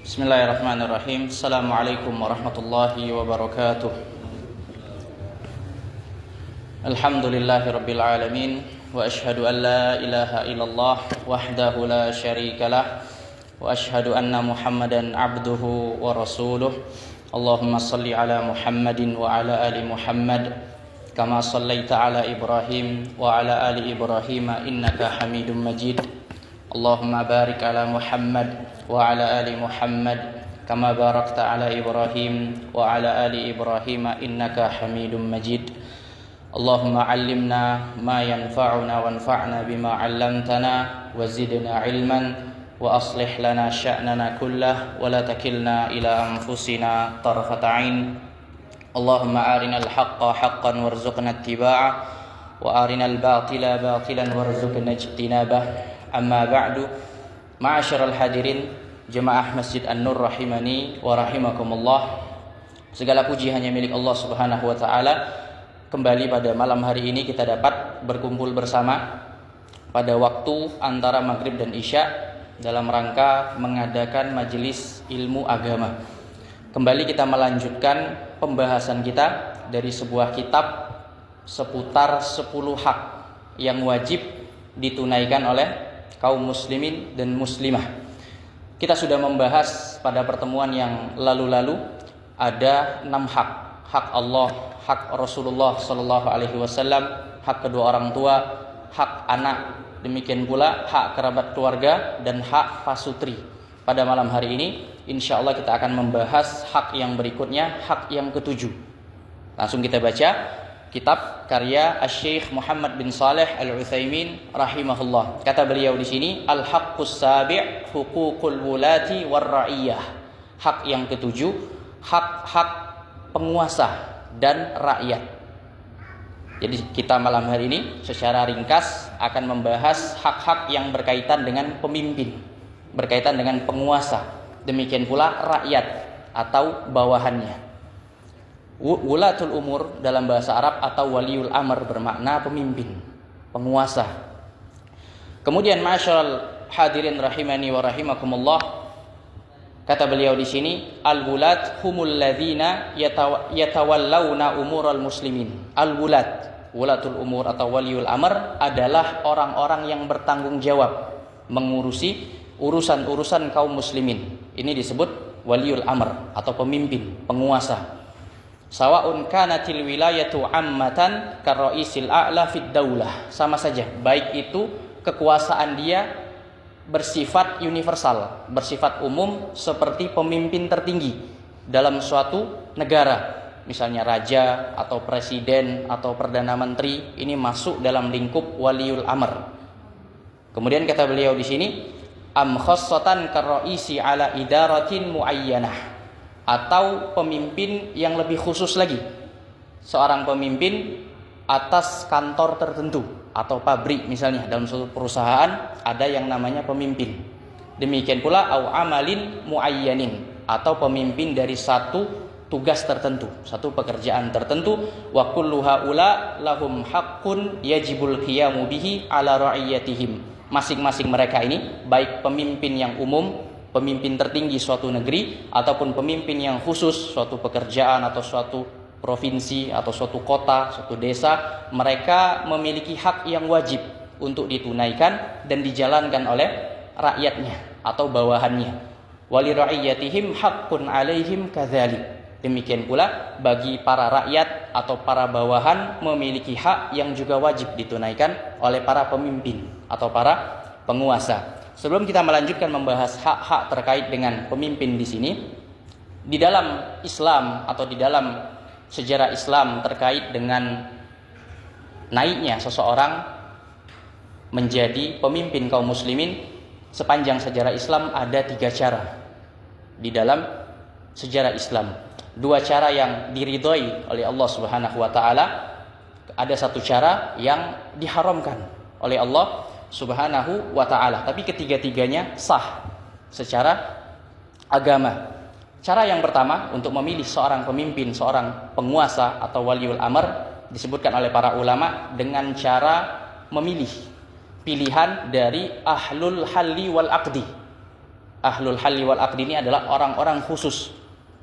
Bismillahirrahmanirrahim. Assalamualaikum warahmatullahi wabarakatuh. Alhamdulillahirabbil alamin wa asyhadu an la ilaha illallah wahdahu la syarikalah wa asyhadu anna Muhammadan abduhu wa rasuluh. Allahumma shalli ala Muhammadin wa ala ali Muhammad kama shallaita ala Ibrahim wa ala ali Ibrahim innaka Hamidum Majid. Allahumma barik ala Muhammad wa ala ali Muhammad kama barakta ala Ibrahim wa ala ali Ibrahim innaka Hamidum Majid. Allahumma 'allimna ma yanfa'una wanfa'na bima 'allamtana wa zidna 'ilman wa aslih lana sya'nana kullah wa la takilna ila anfusina tarfata 'ain. Allahumma arinal haqqa haqqan warzuqna ittiba'ah wa arinal batila batilan warzuqna ijtinabah. Amma ba'du, ma'asyiral hadirin jemaah Masjid An-Nur rahimani wa rahimakumullah. Segala puji hanya milik Allah Subhanahu wa taala. Kembali pada malam hari ini kita dapat berkumpul bersama pada waktu antara maghrib dan isya dalam rangka mengadakan majelis ilmu agama. Kembali kita melanjutkan pembahasan kita dari sebuah kitab seputar 10 hak yang wajib ditunaikan oleh kaum muslimin dan muslimah. Kita sudah membahas pada pertemuan yang lalu-lalu ada 6 hak. Hak Allah, hak Rasulullah sallallahu alaihi wasallam, hak kedua orang tua, hak anak, demikian pula hak kerabat keluarga dan hak pasutri. Pada malam hari ini insyaallah kita akan membahas hak yang berikutnya, hak yang ke-7. Langsung kita baca kitab karya Asy-Syaikh Muhammad bin Shalih Al-Utsaimin rahimahullah. Kata beliau di sini, al-haqqus sabi' huququl wulati war ra'iyah. Hak yang ke-7, hak-hak penguasa dan rakyat. Jadi kita malam hari ini secara ringkas akan membahas hak-hak yang berkaitan dengan pemimpin, berkaitan dengan penguasa, demikian pula rakyat atau bawahannya. Wulatul umur dalam bahasa Arab atau waliul amr bermakna pemimpin, penguasa. Kemudian ma'asyiral hadirin rahimani wa rahimakumullah, kata beliau di sini, al-wulat humul ladzina yatawallawna umural muslimin. Al-wulat, wulatul umur atau waliul amr adalah orang-orang yang bertanggung jawab mengurusi urusan-urusan kaum muslimin. Ini disebut waliul amr atau pemimpin, penguasa. Sawa'un kanatil wilayatu ammatan karra'isil a'la fid daulah. Sama saja, baik itu kekuasaan dia bersifat universal, bersifat umum seperti pemimpin tertinggi dalam suatu negara. Misalnya raja atau presiden atau perdana menteri, ini masuk dalam lingkup waliul amr. Kemudian kata beliau di sini, am khassatan karra'isi ala idaratin muayyanah, atau pemimpin yang lebih khusus lagi, seorang pemimpin atas kantor tertentu atau pabrik misalnya dalam suatu perusahaan ada yang namanya pemimpin. Demikian pula au amalin muayyanin, atau pemimpin dari satu tugas tertentu, satu pekerjaan tertentu. Wa kullu haula lahum haqqun yajibul qiyamu bihi ala ra'iyatihim. Masing-masing mereka ini, baik pemimpin yang umum, pemimpin tertinggi suatu negeri, ataupun pemimpin yang khusus suatu pekerjaan atau suatu provinsi atau suatu kota, suatu desa, mereka memiliki hak yang wajib untuk ditunaikan dan dijalankan oleh rakyatnya atau bawahannya. Wali ra'iyatihim haqqun 'alaihim kadzalik. Demikian pula bagi para rakyat atau para bawahan memiliki hak yang juga wajib ditunaikan oleh para pemimpin atau para penguasa. Sebelum kita melanjutkan membahas hak-hak terkait dengan pemimpin di sini, di dalam Islam atau di dalam sejarah Islam terkait dengan naiknya seseorang menjadi pemimpin kaum muslimin, sepanjang sejarah Islam ada 3 cara di dalam sejarah Islam. 2 cara yang diridhoi oleh Allah Subhanahu wa taala, ada 1 cara yang diharamkan oleh Allah Subhanahu wa ta'ala, tapi ketiga-tiganya sah secara agama. Cara yang pertama untuk memilih seorang pemimpin, seorang penguasa atau waliul amr disebutkan oleh para ulama dengan cara memilih pilihan dari ahlul halli wal aqdi. Ahlul halli wal aqdi ini adalah orang-orang khusus.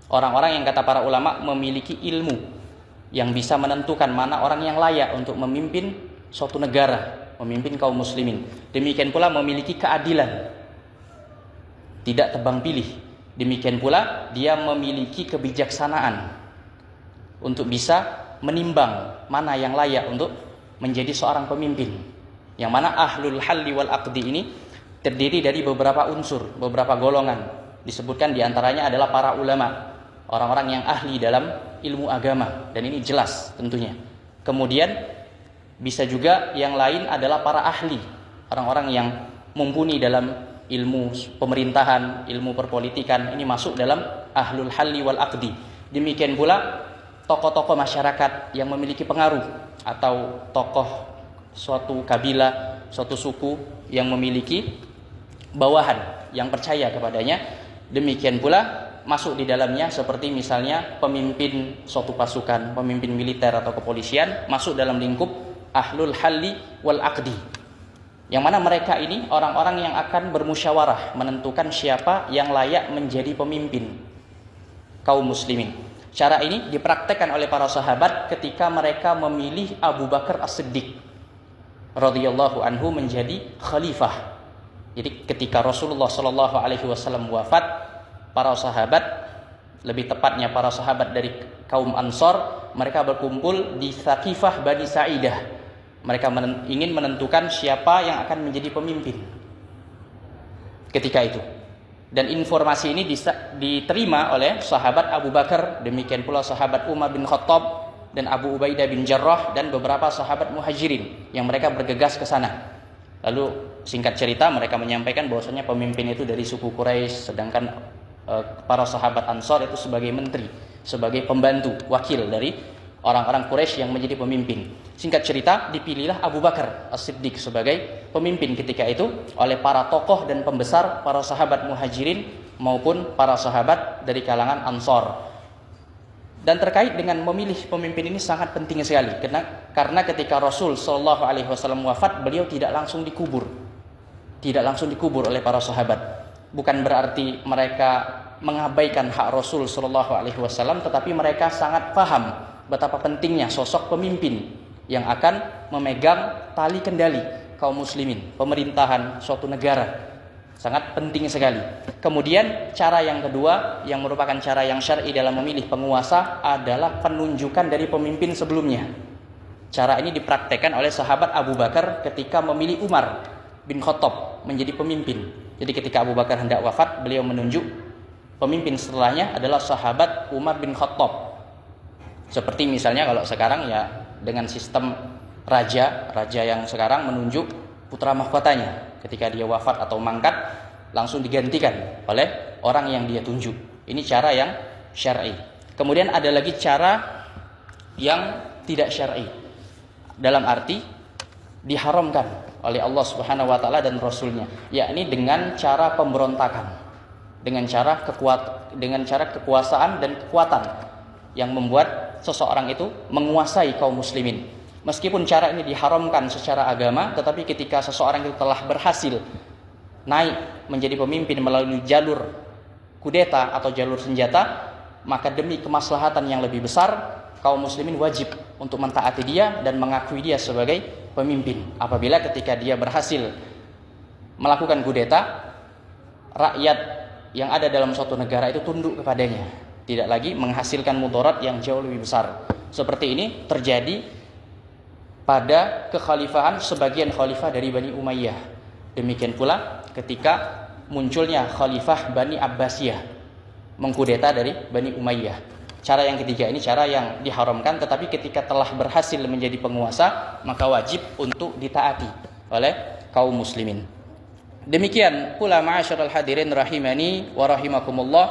Orang-orang yang kata para ulama memiliki ilmu yang bisa menentukan mana orang yang layak untuk memimpin suatu negara, memimpin kaum muslimin. Demikian pula memiliki keadilan, tidak tebang pilih. Demikian pula dia memiliki kebijaksanaan untuk bisa menimbang mana yang layak untuk menjadi seorang pemimpin. Yang mana ahlul halli wal aqdi ini terdiri dari beberapa unsur, beberapa golongan. Disebutkan diantaranya adalah para ulama, orang-orang yang ahli dalam ilmu agama, dan ini jelas tentunya. Kemudian bisa juga yang lain adalah para ahli, orang-orang yang mumpuni dalam ilmu pemerintahan, ilmu perpolitikan, ini masuk dalam ahlul halli wal aqdi. Demikian pula tokoh-tokoh masyarakat yang memiliki pengaruh, atau tokoh suatu kabilah, suatu suku yang memiliki bawahan yang percaya kepadanya. Demikian pula masuk di dalamnya seperti misalnya pemimpin suatu pasukan, pemimpin militer atau kepolisian, masuk dalam lingkup ahlul halli wal aqdi, yang mana mereka ini orang-orang yang akan bermusyawarah menentukan siapa yang layak menjadi pemimpin kaum muslimin. Cara ini dipraktekkan oleh para sahabat ketika mereka memilih Abu Bakar As-Siddiq radhiyallahu anhu menjadi khalifah. Jadi ketika Rasulullah Shallallahu Alaihi Wasallam wafat, para sahabat, lebih tepatnya para sahabat dari kaum Ansor, mereka berkumpul di Thaqifah Bani Sa'idah. Mereka ingin menentukan siapa yang akan menjadi pemimpin ketika itu. Dan informasi ini diterima oleh sahabat Abu Bakar, demikian pula sahabat Umar bin Khattab dan Abu Ubaidah bin Jarrah dan beberapa sahabat muhajirin yang mereka bergegas ke sana. Lalu singkat cerita mereka menyampaikan bahwasanya pemimpin itu dari suku Quraisy, sedangkan para sahabat Ansor itu sebagai menteri, sebagai pembantu, wakil dari orang-orang Quraisy yang menjadi pemimpin. Singkat cerita dipilihlah Abu Bakar As-Siddiq sebagai pemimpin ketika itu oleh para tokoh dan pembesar para sahabat muhajirin maupun para sahabat dari kalangan Ansor. Dan terkait dengan memilih pemimpin ini sangat penting sekali, karena ketika Rasul Shallallahu Alaihi Wasallam wafat, beliau tidak langsung dikubur oleh para sahabat. Bukan berarti mereka mengabaikan hak Rasul Shallallahu Alaihi Wasallam, tetapi mereka sangat paham betapa pentingnya sosok pemimpin yang akan memegang tali kendali kaum muslimin, pemerintahan suatu negara. Sangat penting sekali. Kemudian cara yang kedua yang merupakan cara yang syar'i dalam memilih penguasa adalah penunjukan dari pemimpin sebelumnya. Cara ini dipraktekkan oleh sahabat Abu Bakar ketika memilih Umar bin Khattab menjadi pemimpin. Jadi ketika Abu Bakar hendak wafat, beliau menunjuk pemimpin setelahnya adalah sahabat Umar bin Khattab. Seperti misalnya kalau sekarang ya dengan sistem raja yang sekarang menunjuk putra mahkotanya. Ketika dia wafat atau mangkat, langsung digantikan oleh orang yang dia tunjuk. Ini cara yang syar'i. Kemudian ada lagi cara yang tidak syar'i, dalam arti diharamkan oleh Allah Subhanahu wa taala dan Rasulnya, yakni dengan cara pemberontakan, dengan cara kekuasaan dan kekuatan yang membuat seseorang itu menguasai kaum muslimin. Meskipun cara ini diharamkan secara agama, tetapi ketika seseorang itu telah berhasil naik menjadi pemimpin melalui jalur kudeta atau jalur senjata, maka demi kemaslahatan yang lebih besar, kaum muslimin wajib untuk mentaati dia dan mengakui dia sebagai pemimpin. Apabila ketika dia berhasil melakukan kudeta, rakyat yang ada dalam suatu negara itu tunduk kepadanya, tidak lagi menghasilkan mudarat yang jauh lebih besar. Seperti ini terjadi pada kekhalifahan sebagian khalifah dari Bani Umayyah. Demikian pula ketika munculnya khalifah Bani Abbasiyah mengkudeta dari Bani Umayyah. Cara yang ketiga ini cara yang diharamkan, tetapi ketika telah berhasil menjadi penguasa, maka wajib untuk ditaati oleh kaum muslimin. Demikian pula ma'asyiral hadirin rahimani wa rahimakumullah,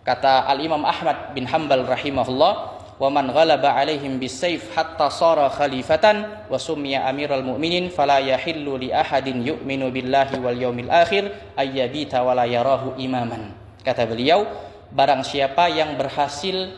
kata Al-Imam Ahmad bin Hanbal rahimahullah, wa man ghalaba alaihim bisayf hatta sara khalifatan wa summiya amiral mu'minin fala yahillu li ahadin yu'minu billahi wal yaumil akhir ayyabita wa la yarahu imaman. Kata beliau, barang siapa yang berhasil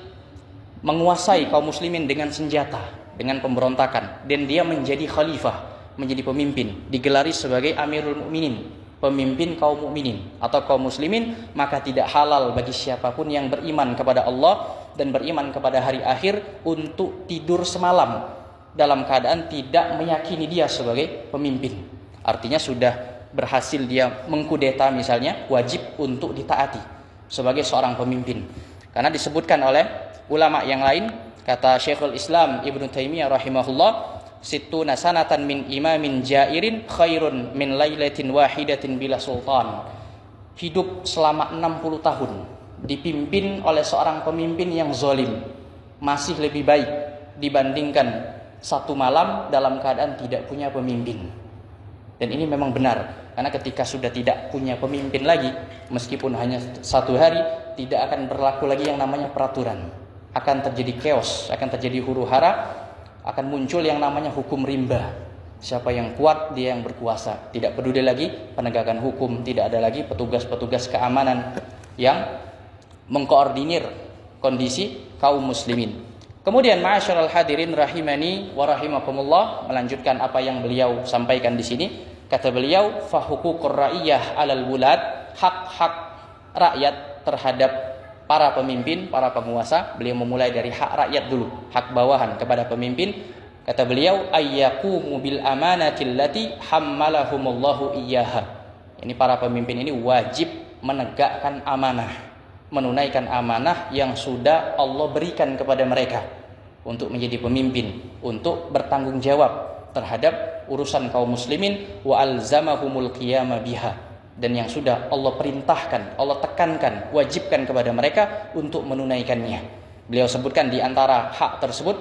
menguasai kaum muslimin dengan senjata, dengan pemberontakan, dan dia menjadi khalifah, menjadi pemimpin, digelari sebagai amirul mu'minin, pemimpin kaum mukminin atau kaum muslimin, maka tidak halal bagi siapapun yang beriman kepada Allah dan beriman kepada hari akhir untuk tidur semalam dalam keadaan tidak meyakini dia sebagai pemimpin. Artinya sudah berhasil dia mengkudeta misalnya, wajib untuk ditaati sebagai seorang pemimpin. Karena disebutkan oleh ulama yang lain, kata Syekhul Islam Ibnu Taimiyah rahimahullah, sittuna sanatan min imamin jairin khairun min lailatin wahidatin bila sultan. Hidup selama 60 tahun dipimpin oleh seorang pemimpin yang zalim masih lebih baik dibandingkan satu malam dalam keadaan tidak punya pemimpin. Dan ini memang benar, karena ketika sudah tidak punya pemimpin lagi, meskipun hanya satu hari, tidak akan berlaku lagi yang namanya peraturan. Akan terjadi chaos, akan terjadi huru-hara, akan muncul yang namanya hukum rimba. Siapa yang kuat, dia yang berkuasa. Tidak peduli lagi penegakan hukum, tidak ada lagi petugas-petugas keamanan yang mengkoordinir kondisi kaum muslimin. Kemudian ma'asyiral hadirin rahimani wa rahimakumullah, melanjutkan apa yang beliau sampaikan di sini. Kata beliau, fa huququr ra'iyah 'alal wulad, hak-hak rakyat terhadap para pemimpin, para penguasa. Beliau memulai dari hak rakyat dulu, hak bawahan kepada pemimpin. Kata beliau, ayyaqumu bil amanatil lati hammalahumullahu iyyaha. Ini para pemimpin ini wajib menegakkan amanah, menunaikan amanah yang sudah Allah berikan kepada mereka untuk menjadi pemimpin, untuk bertanggung jawab terhadap urusan kaum muslimin, wa alzamahumul qiyama biha, dan yang sudah Allah perintahkan, Allah tekankan, wajibkan kepada mereka untuk menunaikannya. Beliau sebutkan di antara hak tersebut,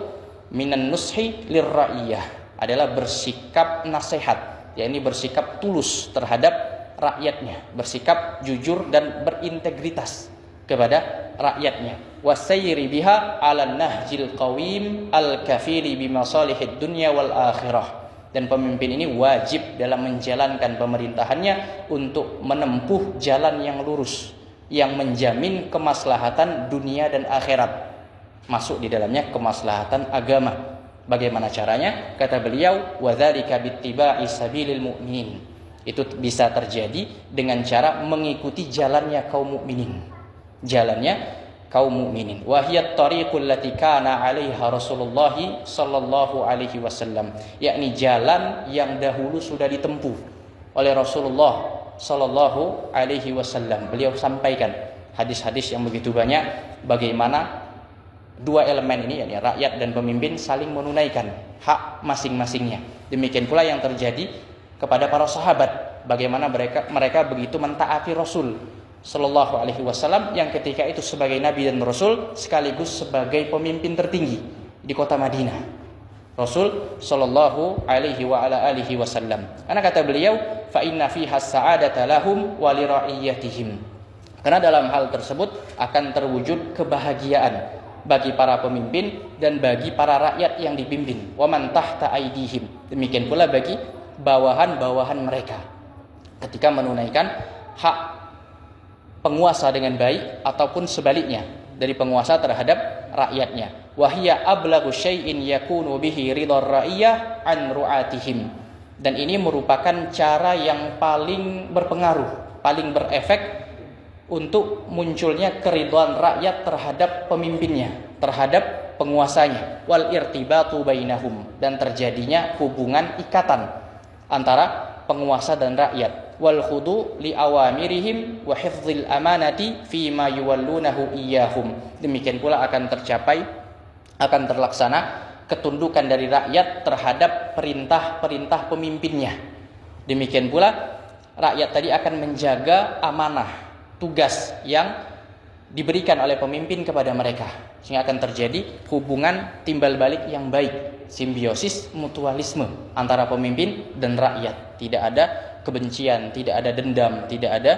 minan nushi lirra'iyah, adalah bersikap nasihat, yakni bersikap tulus terhadap rakyatnya, bersikap jujur dan berintegritas kepada rakyatnya. Wasayri biha 'alan nahjil qawim al-kafiri bimasalihid dunya wal akhirah. Dan pemimpin ini wajib dalam menjalankan pemerintahannya untuk menempuh jalan yang lurus, yang menjamin kemaslahatan dunia dan akhirat. Masuk di dalamnya kemaslahatan agama. Bagaimana caranya? Kata beliau, wa dzalika bittiba'i sabilil mu'minin. Itu bisa terjadi dengan cara mengikuti jalannya kaum mukminin. Jalannya kaum mukminin. Wa hiya at-tariqul lati kana 'alaiha Rasulullah sallallahu alaihi wasallam, yakni jalan yang dahulu sudah ditempuh oleh Rasulullah sallallahu alaihi wasallam. Beliau sampaikan hadis-hadis yang begitu banyak bagaimana dua elemen ini, yakni rakyat dan pemimpin, saling menunaikan hak masing-masingnya. Demikian pula yang terjadi kepada para sahabat, bagaimana mereka begitu mentaati Rasul sallallahu alaihi wasallam yang ketika itu sebagai nabi dan rasul sekaligus sebagai pemimpin tertinggi di kota Madinah. Rasul sallallahu alaihi wa ala alihi wasallam. Karena kata beliau, fa inna fiha sa'adata lahum wa li ra'iyatihim. Karena dalam hal tersebut akan terwujud kebahagiaan bagi para pemimpin dan bagi para rakyat yang dipimpin. Wa man tahta aidihim. Demikian pula bagi bawahan-bawahan mereka ketika menunaikan hak penguasa dengan baik ataupun sebaliknya dari penguasa terhadap rakyatnya. Wahia ablagu syai'in yakunu bihi ridhar ra'iyah an ru'atihim. Dan ini merupakan cara yang paling berpengaruh, paling berefek untuk munculnya keridhaan rakyat terhadap pemimpinnya, terhadap penguasanya. Wal irtibatu bainahum, dan terjadinya hubungan ikatan antara penguasa dan rakyat. Wal khudu li awamirihim wa hifdzil amanati fi ma yuwallunahu iyyahum. Demikian pula akan tercapai, akan terlaksana ketundukan dari rakyat terhadap perintah-perintah pemimpinnya. Demikian pula rakyat tadi akan menjaga amanah, tugas yang diberikan oleh pemimpin kepada mereka, sehingga akan terjadi hubungan timbal balik yang baik, simbiosis mutualisme antara pemimpin dan rakyat. Tidak ada kebencian, tidak ada dendam, tidak ada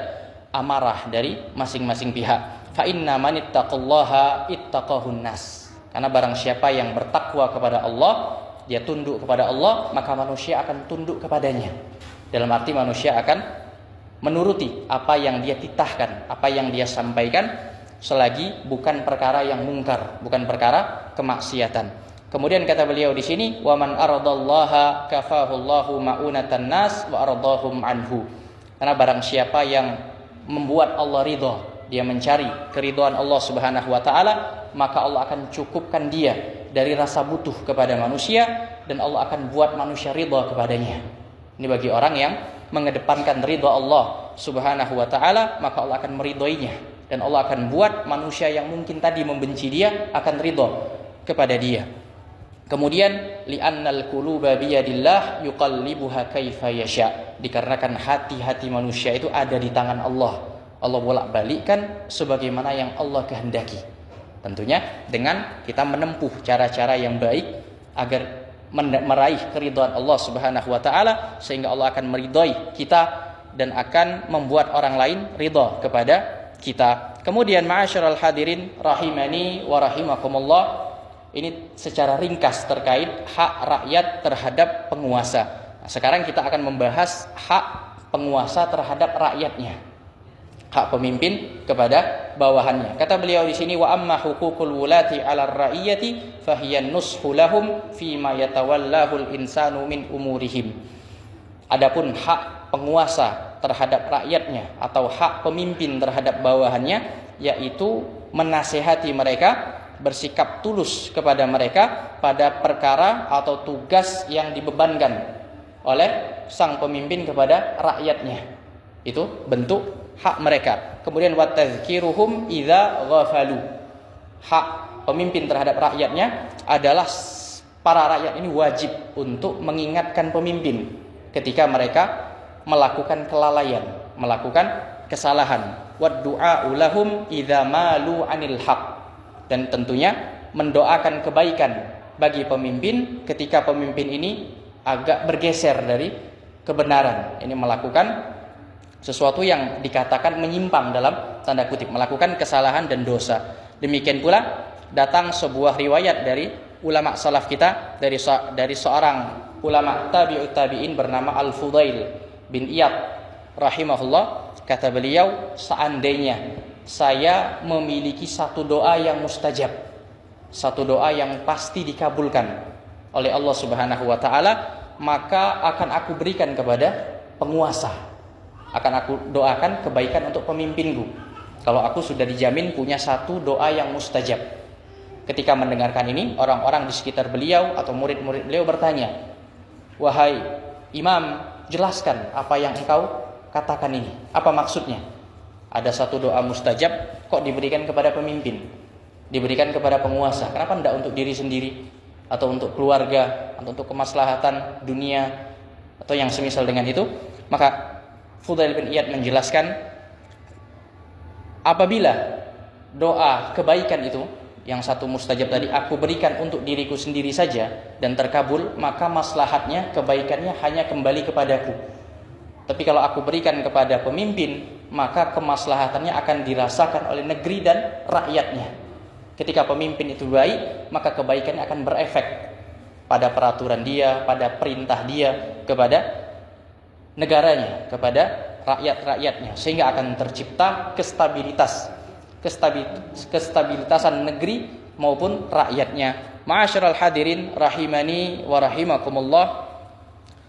amarah dari masing-masing pihak. Fa inna man ittaqallaha ittaqahun nas. Karena barang siapa yang bertakwa kepada Allah, dia tunduk kepada Allah, maka manusia akan tunduk kepadanya. Dalam arti manusia akan menuruti apa yang dia titahkan, apa yang dia sampaikan, selagi bukan perkara yang mungkar, bukan perkara kemaksiatan. Kemudian kata beliau di sini, wa man aradallaha kafahullahu ma'unatan nas wa aradahum anhu. Karena barang siapa yang membuat Allah ridha, dia mencari keridhaan Allah Subhanahu wa taala, maka Allah akan cukupkan dia dari rasa butuh kepada manusia, dan Allah akan buat manusia ridha kepadanya. Ini bagi orang yang mengedepankan ridha Allah Subhanahu wa taala, maka Allah akan meridhoinya, dan Allah akan buat manusia yang mungkin tadi membenci dia akan ridha kepada dia. Kemudian li'annal quluba biyadillah yuqallibuha kaifa yasha, dikarenakan hati-hati manusia itu ada di tangan Allah. Allah bolak-balikkan sebagaimana yang Allah kehendaki. Tentunya dengan kita menempuh cara-cara yang baik agar meraih keridhaan Allah Subhanahu wa taala, sehingga Allah akan meridhai kita dan akan membuat orang lain ridha kepada kita. Kemudian ma'asyiral hadirin rahimani wa rahimakumullah, ini secara ringkas terkait hak rakyat terhadap penguasa. Nah, sekarang kita akan membahas hak penguasa terhadap rakyatnya, hak pemimpin kepada bawahannya. Kata beliau di sini, wa amma huququl wulati 'alal ra'iyati fahiyan nushu lahum fi ma yatawallahu al-insanu min umurihim. Adapun hak penguasa terhadap rakyatnya atau hak pemimpin terhadap bawahannya, yaitu menasehati mereka, bersikap tulus kepada mereka pada perkara atau tugas yang dibebankan oleh sang pemimpin kepada rakyatnya. Itu bentuk hak mereka. Kemudian wa tadzkiruhum idza ghafalu. Hak pemimpin terhadap rakyatnya adalah para rakyat ini wajib untuk mengingatkan pemimpin ketika mereka melakukan kelalaian, melakukan kesalahan. Wad du'a lahum idza malu 'anil haq. Dan tentunya mendoakan kebaikan bagi pemimpin ketika pemimpin ini agak bergeser dari kebenaran. Ini melakukan sesuatu yang dikatakan menyimpang dalam tanda kutip, melakukan kesalahan dan dosa. Demikian pula datang sebuah riwayat dari ulama salaf kita, dari seorang ulama tabi'ut tabi'in bernama Al-Fudail bin Iyad rahimahullah. Kata beliau, seandainya saya memiliki satu doa yang mustajab, satu doa yang pasti dikabulkan oleh Allah Subhanahu wa taala, maka akan aku berikan kepada penguasa. Akan aku doakan kebaikan untuk pemimpinku. Kalau aku sudah dijamin punya satu doa yang mustajab. Ketika mendengarkan ini, orang-orang di sekitar beliau atau murid-murid beliau bertanya, "Wahai Imam, jelaskan apa yang engkau katakan ini. Apa maksudnya? Ada satu doa mustajab kok diberikan kepada pemimpin, diberikan kepada penguasa. Kenapa tidak untuk diri sendiri atau untuk keluarga atau untuk kemaslahatan dunia atau yang semisal dengan itu?" Maka Fudail bin Iyad menjelaskan, apabila doa kebaikan itu yang satu mustajab tadi aku berikan untuk diriku sendiri saja dan terkabul, maka maslahatnya, kebaikannya hanya kembali kepadaku. Tapi kalau aku berikan kepada pemimpin, maka kemaslahatannya akan dirasakan oleh negeri dan rakyatnya. Ketika pemimpin itu baik, maka kebaikannya akan berefek pada peraturan dia, pada perintah dia kepada negaranya, kepada rakyat-rakyatnya, sehingga akan tercipta kestabilitasan negeri maupun rakyatnya. Ma'asyiral hadirin rahimani wa rahimakumullah,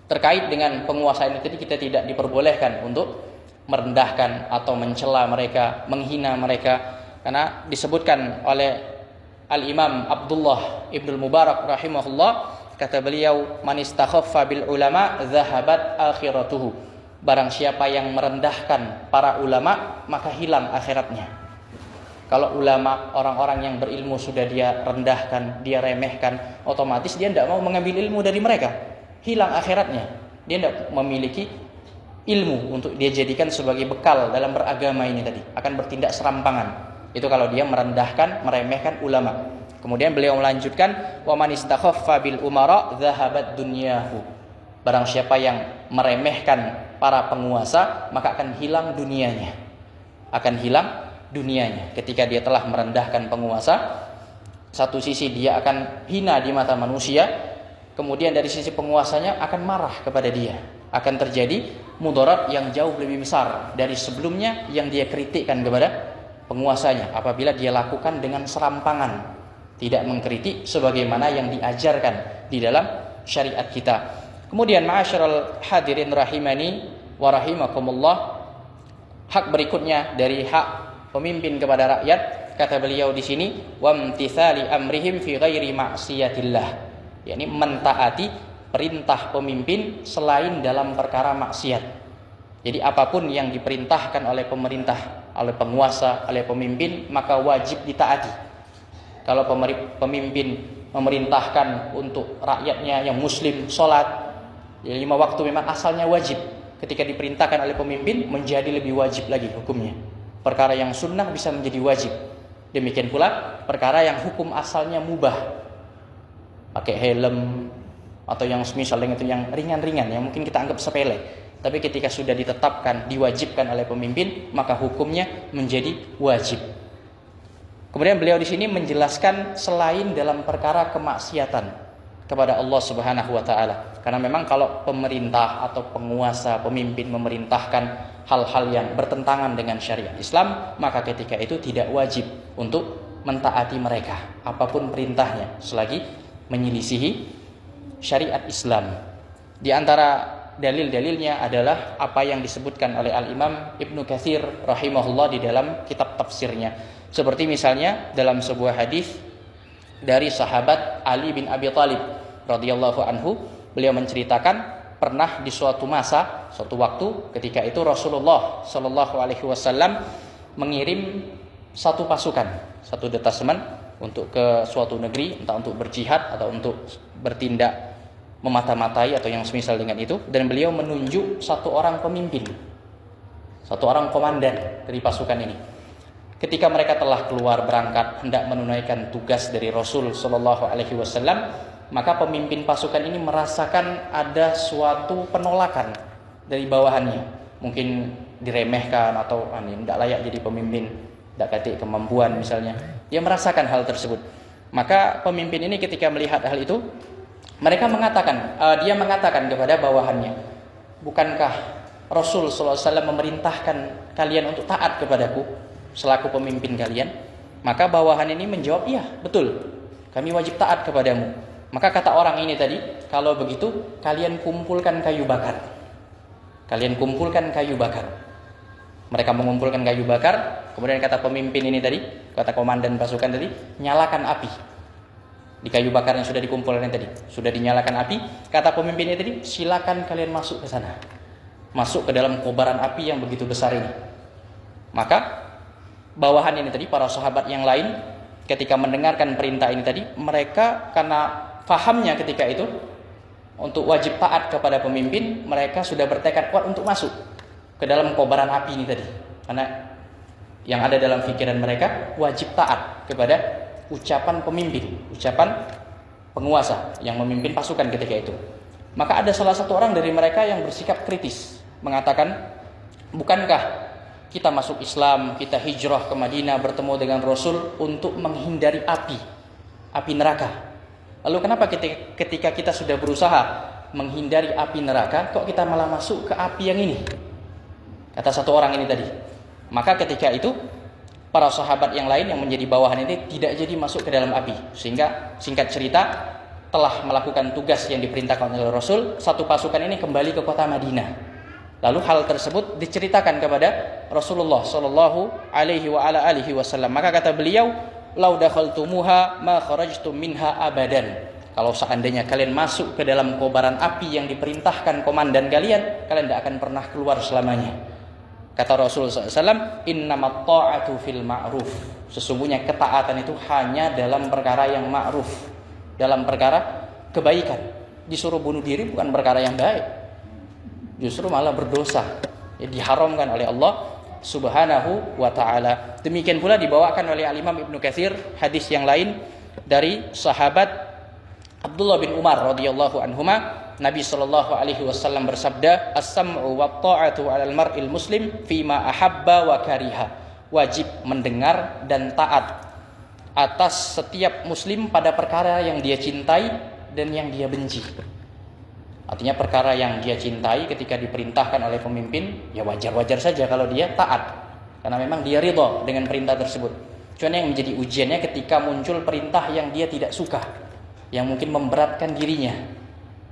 terkait dengan penguasa ini tadi, kita tidak diperbolehkan untuk merendahkan atau mencela mereka, menghina mereka, karena disebutkan oleh Al-Imam Abdullah Ibnul Mubarak rahimahullah, kata beliau, man istakhaffa bil ulama zahabat akhiratuhu. Barang siapa yang merendahkan para ulama, maka hilang akhiratnya. Kalau ulama, orang-orang yang berilmu sudah dia rendahkan, dia remehkan, otomatis dia tidak mau mengambil ilmu dari mereka. Hilang akhiratnya. Dia tidak memiliki ilmu untuk dia jadikan sebagai bekal dalam beragama ini tadi. Akan bertindak serampangan. Itu kalau dia merendahkan, meremehkan ulama. Kemudian beliau melanjutkan, wa man istakhaffa bil umara dhahabat dunyahu. Barang siapa yang meremehkan para penguasa, maka akan hilang dunianya. Akan hilang dunianya. Ketika dia telah merendahkan penguasa, satu sisi dia akan hina di mata manusia, kemudian dari sisi penguasanya akan marah kepada dia. Akan terjadi mudarat yang jauh lebih besar dari sebelumnya yang dia kritikkan kepada penguasanya, apabila dia lakukan dengan serampangan, tidak mengkritik sebagaimana yang diajarkan di dalam syariat kita. Kemudian ma'asyiral hadirin rahimani wa rahimakumullah, hak berikutnya dari hak pemimpin kepada rakyat, kata beliau di sini, wamtithali amrihim fi ghairi ma'siyatillah, yakni mentaati perintah pemimpin selain dalam perkara maksiat. Jadi apapun yang diperintahkan oleh pemerintah, oleh penguasa, oleh pemimpin, maka wajib ditaati. Kalau pemimpin memerintahkan untuk rakyatnya yang muslim sholat ya 5 waktu, memang asalnya wajib. Ketika diperintahkan oleh pemimpin menjadi lebih wajib lagi hukumnya. Perkara yang sunnah bisa menjadi wajib. Demikian pula perkara yang hukum asalnya mubah, pakai helm atau yang semisal dengan itu yang ringan-ringan yang mungkin kita anggap sepele, tapi ketika sudah ditetapkan diwajibkan oleh pemimpin maka hukumnya menjadi wajib. Kemudian beliau di sini menjelaskan selain dalam perkara kemaksiatan kepada Allah Subhanahu wa taala. Karena memang kalau pemerintah atau penguasa, pemimpin memerintahkan hal-hal yang bertentangan dengan syariat Islam, maka ketika itu tidak wajib untuk mentaati mereka apapun perintahnya selagi menyelisihi syariat Islam. Di antara dalil-dalilnya adalah apa yang disebutkan oleh Al-Imam Ibnu Katsir rahimahullah di dalam kitab tafsirnya. Seperti misalnya dalam sebuah hadis dari sahabat Ali bin Abi Thalib radhiyallahu anhu, beliau menceritakan pernah di suatu masa, suatu waktu, ketika itu Rasulullah sallallahu alaihi wasallam mengirim satu pasukan, satu detasemen untuk ke suatu negeri, entah untuk berjihad atau untuk bertindak memata-matai atau yang semisal dengan itu, dan beliau menunjuk satu orang pemimpin, satu orang komandan dari pasukan ini. Ketika mereka telah keluar berangkat hendak menunaikan tugas dari Rasul sallallahu alaihi wasallam, maka pemimpin pasukan ini merasakan ada suatu penolakan dari bawahannya. Mungkin diremehkan atau ini tidak layak jadi pemimpin, tidak katik kemampuan misalnya. Dia merasakan hal tersebut. Maka pemimpin ini ketika melihat hal itu, dia mengatakan kepada bawahannya, bukankah Rasul sallallahu alaihi wasallam memerintahkan kalian untuk taat kepadaku selaku pemimpin kalian? Maka bawahan ini menjawab, iya betul, kami wajib taat kepadamu. Maka kata orang ini tadi, kalau begitu kalian kumpulkan kayu bakar. Kalian kumpulkan kayu bakar. Mereka mengumpulkan kayu bakar. Kemudian kata pemimpin ini tadi, kata komandan pasukan tadi, nyalakan api. Di kayu bakar yang sudah dikumpulkan tadi, sudah dinyalakan api. Kata pemimpin ini tadi, silakan kalian masuk ke sana. Masuk ke dalam kobaran api yang begitu besar ini. Maka bawahan ini tadi, para sahabat yang lain, ketika mendengarkan perintah ini tadi, mereka karena fahamnya ketika itu untuk wajib taat kepada pemimpin, mereka sudah bertekad kuat untuk masuk ke dalam kobaran api ini tadi. Karena yang ada dalam pikiran mereka wajib taat kepada ucapan pemimpin, ucapan penguasa yang memimpin pasukan ketika itu. Maka ada salah satu orang dari mereka yang bersikap kritis, mengatakan, bukankah kita masuk Islam, kita hijrah ke Madinah bertemu dengan Rasul untuk menghindari api neraka. Lalu kenapa ketika kita sudah berusaha menghindari api neraka, kok kita malah masuk ke api yang ini? Kata satu orang ini tadi. Maka ketika itu para sahabat yang lain yang menjadi bawahan ini tidak jadi masuk ke dalam api. Sehingga singkat cerita, telah melakukan tugas yang diperintahkan oleh Rasul, satu pasukan ini kembali ke kota Madinah. Lalu hal tersebut diceritakan kepada Rasulullah sallallahu alaihi wasallam. Maka kata beliau, "Lau dakhaltumuha ma kharajtum minha abadan." Kalau seandainya kalian masuk ke dalam kobaran api yang diperintahkan komandan kalian, kalian tidak akan pernah keluar selamanya. Kata Rasulullah SAW, "Innamat ta'atu fil ma'ruf." Sesungguhnya ketaatan itu hanya dalam perkara yang ma'ruf, dalam perkara kebaikan. Disuruh bunuh diri bukan perkara yang baik, justru malah berdosa, ya, diharamkan oleh Allah Subhanahu wa ta'ala. Demikian pula dibawakan oleh Al-Imam Ibnu Katsir hadis yang lain dari sahabat Abdullah bin Umar radhiyallahu anhuma, Nabi sallallahu alaihi wasallam bersabda, "As-sam'u wa ta'atu 'alal mar'il muslim fima ahabba wa kariha." Wajib mendengar dan taat atas setiap muslim pada perkara yang dia cintai dan yang dia benci. Artinya perkara yang dia cintai ketika diperintahkan oleh pemimpin, ya wajar-wajar saja kalau dia taat, karena memang dia ridha dengan perintah tersebut. Cuma yang menjadi ujiannya ketika muncul perintah yang dia tidak suka, yang mungkin memberatkan dirinya.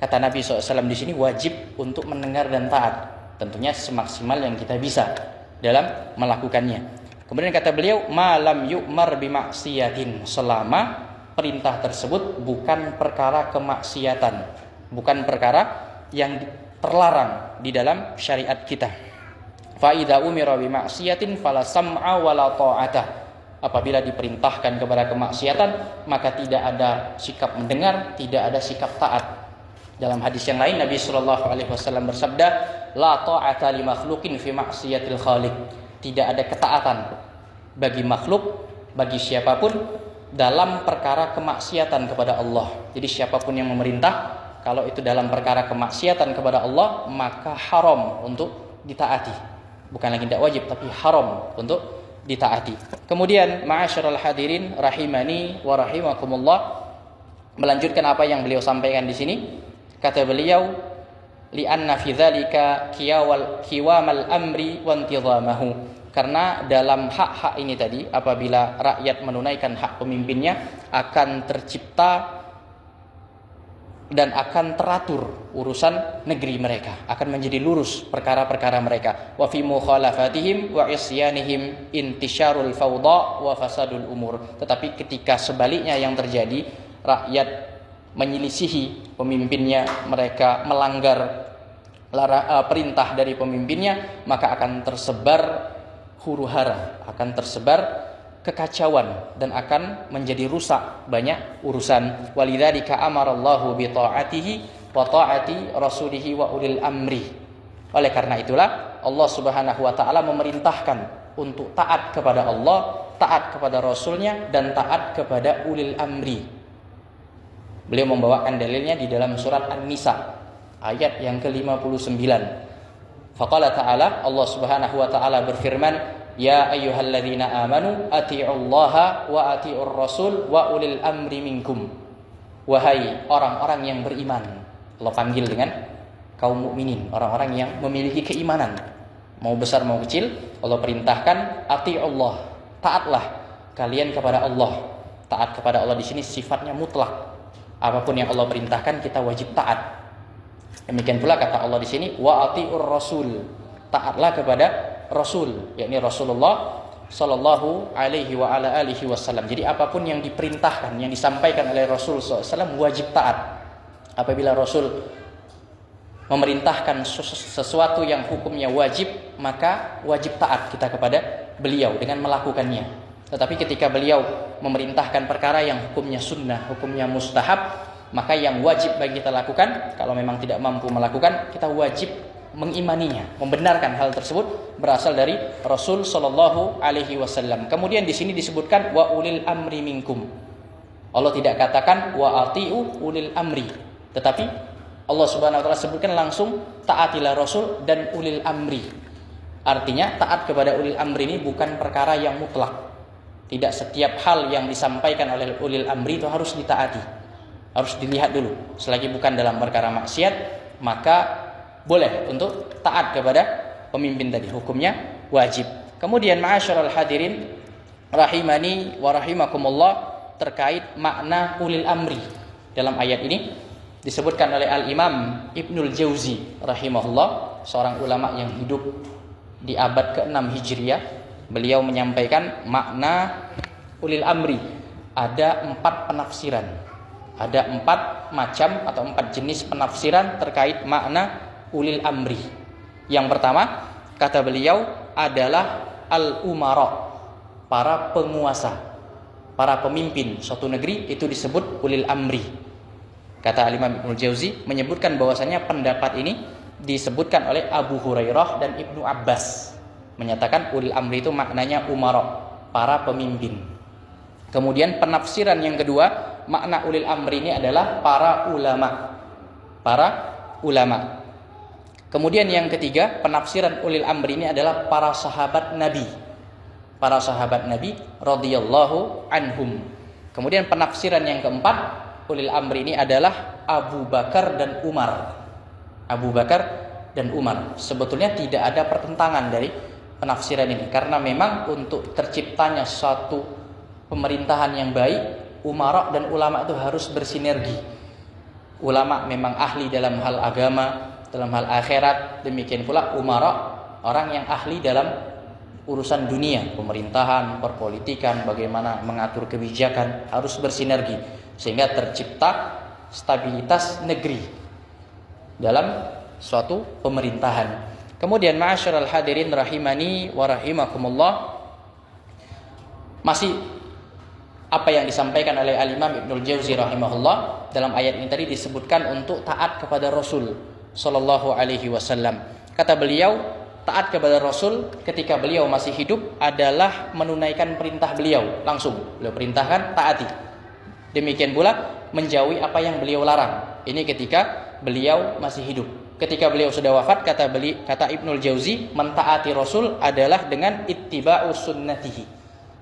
Kata Nabi SAW di sini, wajib untuk mendengar dan taat. tentunya semaksimal yang kita bisa dalam melakukannya. Kemudian kata beliau, malam yu'mar bimaksiatin, selama perintah tersebut bukan perkara kemaksiatan, bukan perkara yang terlarang di dalam syariat kita. Fa idza umira bimaksiatin fala sam'a wala ta'ata. Apabila diperintahkan kepada kemaksiatan, maka tidak ada sikap mendengar, tidak ada sikap taat. Dalam hadis yang lain Nabi sallallahu alaihi wasallam bersabda, la ta'ata li makhluqin fi maksiatil khaliq. Tidak ada ketaatan bagi makhluk, bagi siapapun dalam perkara kemaksiatan kepada Allah. Jadi siapapun yang memerintah, kalau itu dalam perkara kemaksiatan kepada Allah, maka haram untuk ditaati. Bukan lagi tidak wajib, tapi haram untuk ditaati. Kemudian ma'asyiral hadirin rahimani wa rahimakumullah, melanjutkan apa yang beliau sampaikan di sini. Kata beliau, li'anna fi dzalika qiwamal amri wa intizamahu. Karena dalam hak-hak ini tadi, apabila rakyat menunaikan hak pemimpinnya, akan tercipta dan akan teratur urusan negeri mereka, akan menjadi lurus perkara-perkara mereka. Wa fi mukhalafatihim wa isyanihim intisyarul fawda wa fasadul umur. Tetapi ketika sebaliknya yang terjadi, rakyat menyelisihi pemimpinnya, mereka melanggar perintah dari pemimpinnya, maka akan tersebar huru-hara, akan tersebar kekacauan dan akan menjadi rusak banyak urusan. Walidzalika amarallahu bi ta'atihi wa ta'ati rasulihi wa ulil amri. Oleh karena itulah Allah Subhanahu wa taala memerintahkan untuk taat kepada Allah, taat kepada Rasulnya, dan taat kepada ulil amri. Beliau membawakan dalilnya di dalam surat An-Nisa ayat yang ke-59. Faqala ta'ala, Allah Subhanahu wa taala berfirman, ya ayyuhalladzina amanu atii'ullaha wa atii'ur rasul wa ulil amri minkum. Wahai orang-orang yang beriman. Allah panggil dengan kaum mukminin, orang-orang yang memiliki keimanan, mau besar mau kecil. Allah perintahkan atii'ullah, taatlah kalian kepada Allah. Taat kepada Allah di sini sifatnya mutlak. Apapun yang Allah perintahkan kita wajib taat. Demikian pula kata Allah di sini wa atiur rasul, taatlah kepada Rasul, yakni Rasulullah sallallahu alaihi wa ala alihi wasallam. Jadi apapun yang diperintahkan, yang disampaikan oleh Rasul sallallahu alaihi wasallam wajib taat. Apabila Rasul memerintahkan sesuatu yang hukumnya wajib, maka wajib taat kita kepada beliau dengan melakukannya. Tetapi ketika beliau memerintahkan perkara yang hukumnya sunnah, hukumnya mustahab, maka yang wajib bagi kita lakukan, kalau memang tidak mampu melakukan, kita wajib mengimaninya, membenarkan hal tersebut berasal dari Rasul sallallahu alaihi wasallam. Kemudian di sini disebutkan wa ulil amri minkum. Allah tidak katakan wa atiu ulil amri, tetapi Allah Subhanahu wa taala sebutkan langsung taatilah Rasul dan ulil amri. Artinya taat kepada ulil amri ini bukan perkara yang mutlak. Tidak setiap hal yang disampaikan oleh ulil amri itu harus ditaati. Harus dilihat dulu. Selagi bukan dalam perkara maksiat, maka boleh untuk taat kepada pemimpin tadi, hukumnya wajib. Kemudian ma'asyiral hadirin rahimani wa rahimakumullah, terkait makna ulil amri dalam ayat ini disebutkan oleh Al-Imam Ibnul Jauzi rahimahullah, seorang ulama yang hidup di abad ke-6 Hijriah. Beliau menyampaikan makna ulil amri. Ada 4 penafsiran. Ada 4 macam atau 4 jenis penafsiran terkait makna ulil amri. Yang pertama, kata beliau adalah al-umara, para penguasa, para pemimpin suatu negeri, itu disebut ulil amri. Kata Al-Imam Ibnu Jauzi menyebutkan bahwasanya pendapat ini disebutkan oleh Abu Hurairah dan Ibnu Abbas, menyatakan ulil amri itu maknanya umara, para pemimpin. Kemudian penafsiran yang kedua, makna ulil amri ini adalah para ulama. Para ulama. Kemudian yang ketiga, penafsiran ulil amri ini adalah para sahabat Nabi. Para sahabat Nabi radhiyallahu anhum. Kemudian penafsiran yang keempat, ulil amri ini adalah Abu Bakar dan Umar. Abu Bakar dan Umar. Sebetulnya tidak ada pertentangan dari penafsiran ini, karena memang untuk terciptanya suatu pemerintahan yang baik, umara dan ulama itu harus bersinergi. Ulama memang ahli dalam hal agama, dalam hal akhirat. Demikian pula umara, orang yang ahli dalam urusan dunia, pemerintahan, perpolitikan, bagaimana mengatur kebijakan, harus bersinergi sehingga tercipta stabilitas negeri dalam suatu pemerintahan. Kemudian ma'asyiral hadirin rahimani wa rahimakumullah, masih apa yang disampaikan oleh Al-Imam Ibnul Jauzi rahimahullah dalam ayat ini tadi disebutkan untuk taat kepada Rasul sallallahu alaihi wasallam. Kata beliau, taat kepada Rasul ketika beliau masih hidup adalah menunaikan perintah beliau langsung. Beliau perintahkan, taati. Demikian pula menjauhi apa yang beliau larang. Ini ketika beliau masih hidup. Ketika beliau sudah wafat, kata Ibnul Jauzi, mentaati Rasul adalah dengan ittiba'u sunnatihi,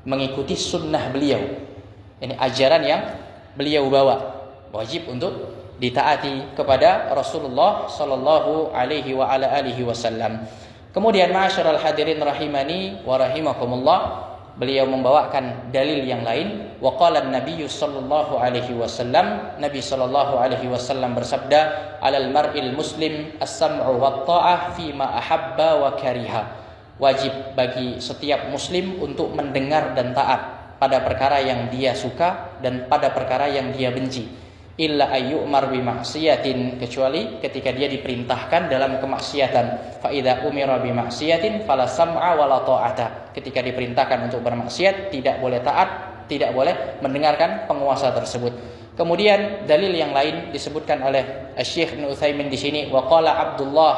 mengikuti sunnah beliau. Ini ajaran yang beliau bawa, wajib untuk ditaati kepada Rasulullah sallallahu alaihi wa ala alihi wasallam. Kemudian ma'asyiral hadirin rahimani wa rahimakumullah, beliau membawakan dalil yang lain. Wa qala an-nabiy sallallahu alaihi wasallam, Nabi sallallahu alaihi wasallam bersabda, "Alal mar'il muslim as-sam'u wat ta'ah fi ma ahabba wa kariha." Wajib bagi setiap muslim untuk mendengar dan taat pada perkara yang dia suka dan pada perkara yang dia benci. Illa ayyumar bi maksiatin, kecuali ketika dia diperintahkan dalam kemaksiatan. Fa idza umira bi maksiatin fala sam'a wala ta'ata. Ketika diperintahkan untuk bermaksiat, tidak boleh taat, tidak boleh mendengarkan penguasa tersebut. Kemudian dalil yang lain disebutkan oleh Syekh Ibnu Utsaimin di sini, wa qala Abdullah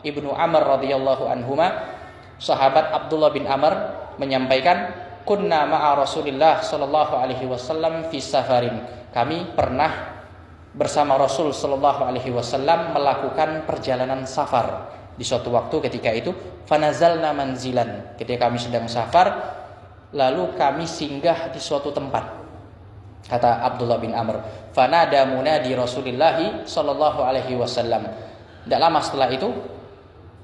ibnu Amr radhiyallahu anhuma, sahabat Abdullah bin Amr menyampaikan, kunna ma'a Rasulillah sallallahu alaihi wasallam fi safarin. Kami pernah bersama Rasul sallallahu alaihi wasallam melakukan perjalanan safar. Di suatu waktu ketika itu, fanazalna manzilan, ketika kami sedang safar, lalu kami singgah di suatu tempat. Kata Abdullah bin Amr, fanada munadi Rasulillah sallallahu alaihi wasallam. Tidak lama setelah itu,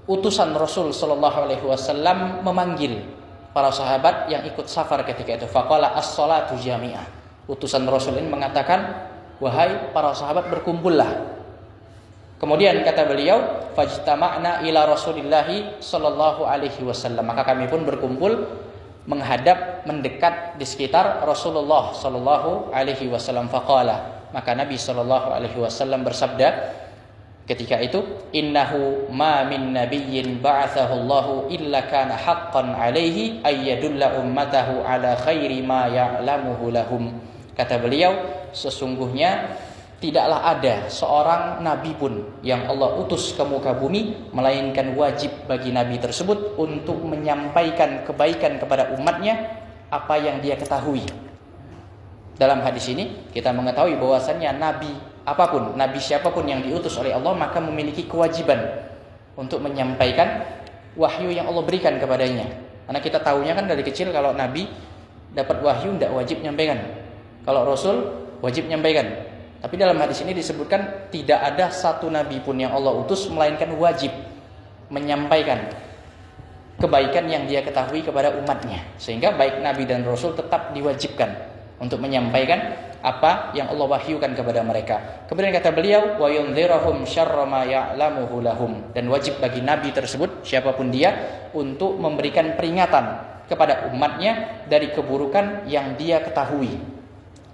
utusan Rasul sallallahu alaihi wasallam memanggil para sahabat yang ikut safar ketika itu. Faqala as-salatu jami'ah. Utusan Rasul ini mengatakan, wahai para sahabat, berkumpullah. Kemudian kata beliau, fajtama'na ila Rasulillah sallallahu alaihi wasallam. Maka kami pun berkumpul mendekat di sekitar Rasulullah sallallahu alaihi wasallam. Faqala, maka Nabi sallallahu alaihi wasallam bersabda ketika itu, innahu ma min nabiyyin ba'athahu Allahu illa kana haqqan alaihi ayyadulla ummatahu ala khairi ma ya'lamuhu lahum. Kata beliau, sesungguhnya tidaklah ada seorang nabi pun yang Allah utus ke muka bumi, melainkan wajib bagi nabi tersebut untuk menyampaikan kebaikan kepada umatnya apa yang dia ketahui. Dalam hadis ini kita mengetahui bahwasannya nabi apapun, nabi siapapun yang diutus oleh Allah, maka memiliki kewajiban untuk menyampaikan wahyu yang Allah berikan kepadanya. Karena kita tahunya kan dari kecil kalau nabi dapat wahyu tidak wajib menyampaikan. Kalau Rasul wajib menyampaikan. Tapi dalam hadis ini disebutkan tidak ada satu nabi pun yang Allah utus melainkan wajib menyampaikan kebaikan yang dia ketahui kepada umatnya. Sehingga baik nabi dan Rasul tetap diwajibkan untuk menyampaikan apa yang Allah wahyukan kepada mereka. Kemudian kata beliau, wa yunzirahum syarra ma ya'lamuhu lahum, dan wajib bagi nabi tersebut siapapun dia untuk memberikan peringatan kepada umatnya dari keburukan yang dia ketahui.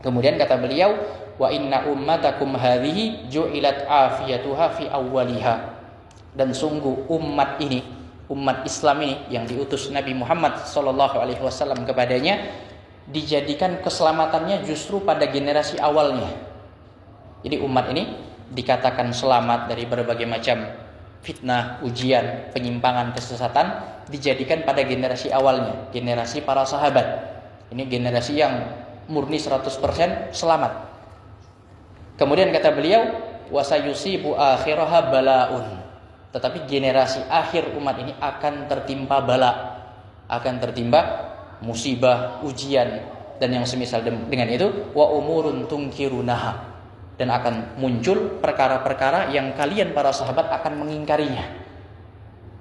Kemudian kata beliau, wa inna ummatakum hadhihi ju'ilat afiyatuha fi awwaliha, dan sungguh umat ini, umat Islam ini yang diutus Nabi Muhammad sallallahu alaihi wasallam kepadanya, dijadikan keselamatannya justru pada generasi awalnya. Jadi umat ini dikatakan selamat dari berbagai macam fitnah, ujian, penyimpangan, kesesatan, dijadikan pada generasi awalnya, generasi para sahabat. Ini generasi yang murni 100% selamat. Kemudian kata beliau, wasayusibu akhiraha balaun, tetapi generasi akhir umat ini akan tertimpa bala, akan tertimpa musibah, ujian, dan yang semisal dengan itu, wa umurun tungkirunaha, dan akan muncul perkara-perkara yang kalian para sahabat akan mengingkarinya.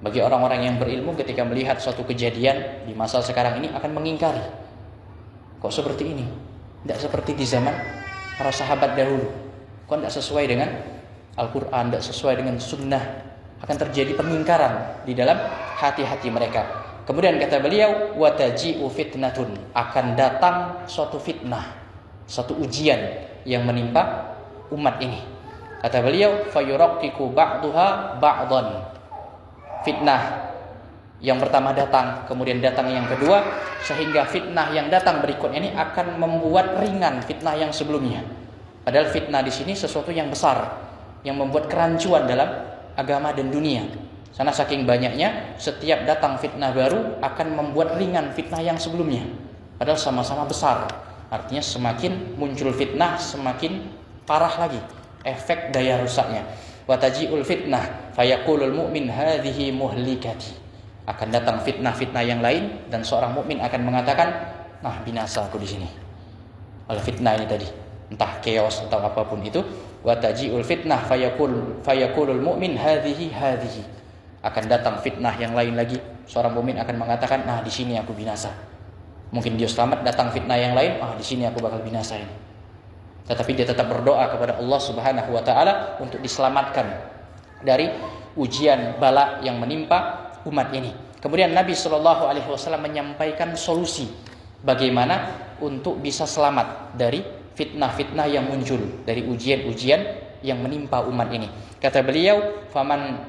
Bagi orang-orang yang berilmu ketika melihat suatu kejadian di masa sekarang ini akan mengingkari. Kok seperti ini? Tidak seperti di zaman para sahabat dahulu. Kok tidak sesuai dengan Al-Quran, tidak sesuai dengan sunnah, akan terjadi pengingkaran di dalam hati-hati mereka. Kemudian kata beliau, wataji'u fitnatun, akan datang suatu fitnah, suatu ujian yang menimpa umat ini. Kata beliau, fayuraqqiqu ba'duha ba'dhan. Fitnah yang pertama datang, kemudian datang yang kedua, sehingga fitnah yang datang berikutnya ini akan membuat ringan fitnah yang sebelumnya. Padahal fitnah di sini sesuatu yang besar, yang membuat kerancuan dalam agama dan dunia. Karena saking banyaknya, setiap datang fitnah baru akan membuat ringan fitnah yang sebelumnya. Padahal sama-sama besar. Artinya semakin muncul fitnah, semakin parah lagi efek daya rusaknya. Wataji'ul fitnah fayaqulul mu'min hadhihi muhlikati. Akan datang fitnah-fitnah yang lain dan seorang mukmin akan mengatakan, nah binasa aku di sini oleh fitnah ini tadi, entah chaos atau apapun itu. Wataji'ul fitnah fayaqulul mu'min hadhihi. Akan datang fitnah yang lain lagi, seorang mukmin akan mengatakan, nah di sini aku binasa. Mungkin dia selamat, datang fitnah yang lain, di sini aku bakal binasa ini. Tetapi dia tetap berdoa kepada Allah Subhanahu wa taala untuk diselamatkan dari ujian bala yang menimpa umat ini. Kemudian Nabi Shallallahu Alaihi Wasallam menyampaikan solusi bagaimana untuk bisa selamat dari fitnah-fitnah yang muncul, dari ujian-ujian yang menimpa umat ini. Kata beliau, faman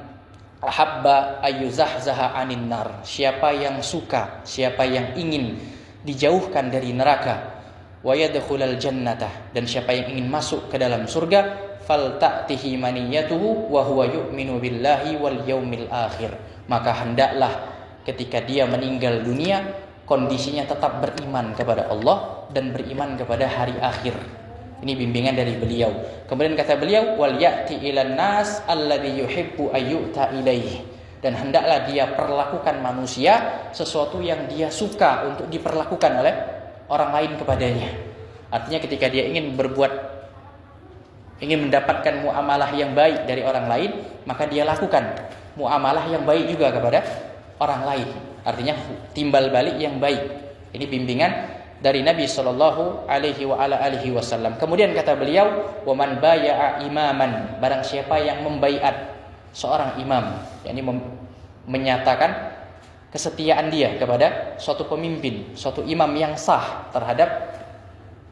ahabba ayyuzahzaha anin nar. Siapa yang suka, siapa yang ingin dijauhkan dari neraka, wa yadkhulal jannata, dan siapa yang ingin masuk ke dalam surga, falta'tihi maniyatuhu wa huwa yu'minu billahi wal yaumil akhir. Maka hendaklah ketika dia meninggal dunia, kondisinya tetap beriman kepada Allah dan beriman kepada hari akhir. Ini bimbingan dari beliau. Kemudian kata beliau, wal ya'ti ilan nas alladhi yuhibbu ayyuta ilaihi. Dan hendaklah dia perlakukan manusia sesuatu yang dia suka untuk diperlakukan oleh orang lain kepadanya. Artinya ketika dia ingin mendapatkan muamalah yang baik dari orang lain, maka dia lakukan muamalah yang baik juga kepada orang lain. Artinya timbal balik yang baik. Ini bimbingan dari Nabi Shallallahu Alaihi Wasallam. Kemudian kata beliau, waman baya'a imaman, barang siapa yang membaiat seorang imam, yakni menyatakan kesetiaan dia kepada suatu pemimpin, suatu imam yang sah terhadap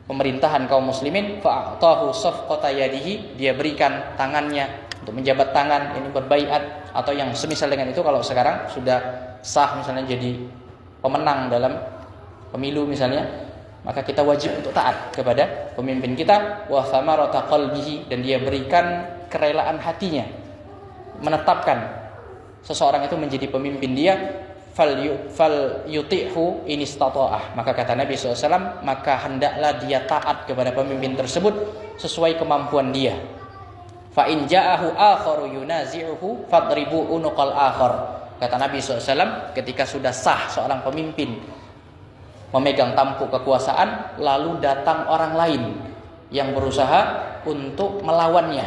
pemerintahan kaum muslimin, fa'atahu safqata yadihi, dia berikan tangannya untuk menjabat tangan, ini berbaiat, atau yang semisal dengan itu. Kalau sekarang sudah sah misalnya jadi pemenang dalam pemilu misalnya, maka kita wajib untuk taat kepada pemimpin kita. Wa thamarata qalbihi, dan dia berikan kerelaan hatinya menetapkan seseorang itu menjadi pemimpin dia. Fal yuti'hu in istata'ah, maka kata Nabi SAW, maka hendaklah dia taat kepada pemimpin tersebut sesuai kemampuan dia. Fa in ja'ahu akharu yunazi'uhu fadribu unuqal akhar. Kata Nabi SAW, ketika sudah sah seorang pemimpin memegang tampuk kekuasaan, lalu datang orang lain yang berusaha untuk melawannya,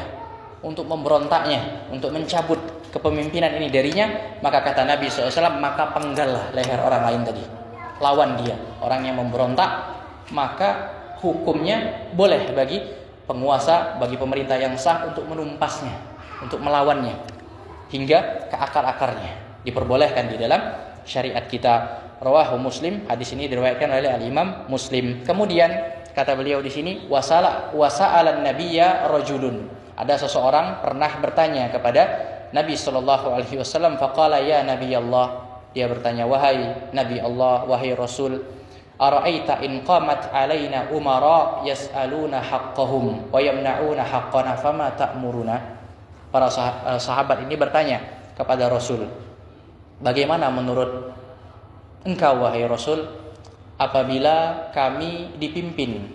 untuk memberontaknya, untuk mencabut kepemimpinan ini darinya, maka kata Nabi SAW, maka penggallah leher orang lain tadi, lawan dia. Orang yang memberontak, maka hukumnya boleh bagi penguasa, bagi pemerintah yang sah untuk menumpasnya, untuk melawannya hingga ke akar-akarnya. Diperbolehkan di dalam syariat kita. Rawahu Muslim, hadis ini diriwayatkan oleh Al-Imam Muslim. Kemudian kata beliau di sini, wasa'alan nabiyya rajulun. Ada seseorang pernah bertanya kepada Nabi sallallahu alaihi wasallam, faqala ya Nabi Allah. Dia bertanya, wahai Nabi Allah, wahai Rasul, ara'aita in qamat alaina umara yas'aluna haqqahum wa yamna'una haqqana fama ta'muruna. Para sahabat ini bertanya kepada Rasul, bagaimana menurut engkau wahai Rasul apabila kami dipimpin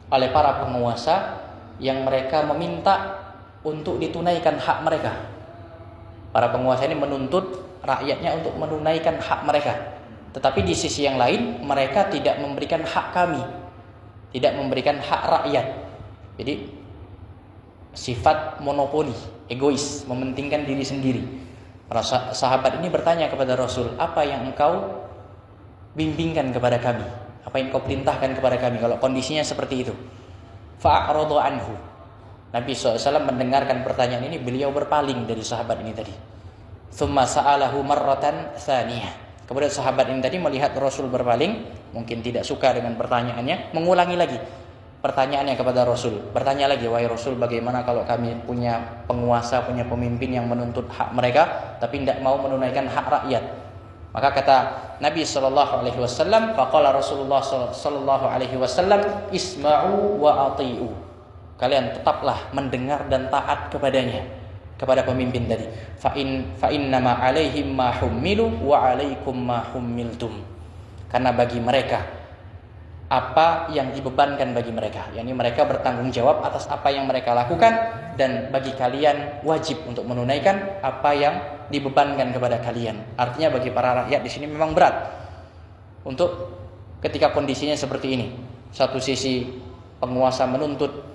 oleh para penguasa yang mereka meminta untuk ditunaikan hak mereka. Para penguasa ini menuntut rakyatnya untuk menunaikan hak mereka. Tetapi di sisi yang lain, mereka tidak memberikan hak kami, tidak memberikan hak rakyat. Jadi sifat monopoli, egois, mementingkan diri sendiri. Para sahabat ini bertanya kepada Rasul, apa yang engkau bimbingkan kepada kami? Apa yang engkau perintahkan kepada kami kalau kondisinya seperti itu? Fa'aradu anhu. Nabi SAW mendengarkan pertanyaan ini, beliau berpaling dari sahabat ini tadi. Tsumma sa'alahu marratan tsaniyah. Kemudian sahabat ini tadi melihat Rasul berpaling, mungkin tidak suka dengan pertanyaannya, mengulangi lagi pertanyaannya kepada Rasul. Bertanya lagi, wahai Rasul, bagaimana kalau kami punya penguasa, punya pemimpin yang menuntut hak mereka, tapi tidak mau menunaikan hak rakyat? Maka kata Nabi sallallahu alaihi wasallam, faqala Rasulullah sallallahu alaihi wasallam, isma'u wa ati'u. Kalian tetaplah mendengar dan taat kepadanya, kepada pemimpin tadi. Fa innama alaihim ma hummilu wa alaikum ma hummiltum. Karena bagi mereka apa yang dibebankan bagi mereka, yakni mereka bertanggung jawab atas apa yang mereka lakukan, dan bagi kalian wajib untuk menunaikan apa yang dibebankan kepada kalian. Artinya bagi para rakyat di sini memang berat untuk ketika kondisinya seperti ini. Satu sisi penguasa menuntut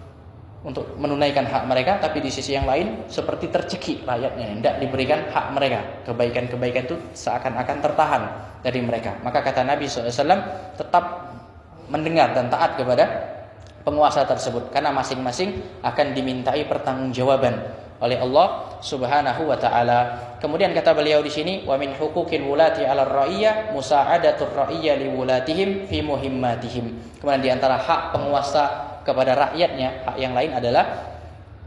untuk menunaikan hak mereka, tapi di sisi yang lain seperti tercekik rakyatnya, tidak diberikan hak mereka. Kebaikan-kebaikan itu seakan-akan tertahan dari mereka. Maka kata Nabi SAW, tetap mendengar dan taat kepada penguasa tersebut, karena masing-masing akan dimintai pertanggungjawaban oleh Allah Subhanahu wa taala. Kemudian kata beliau di sini, wa min huquqil wulati 'ala ar-ra'iyyah musa'adatur ra'iyyah li wulatihim fi muhimmatihim. Kemudian di antara hak penguasa kepada rakyatnya, hak yang lain adalah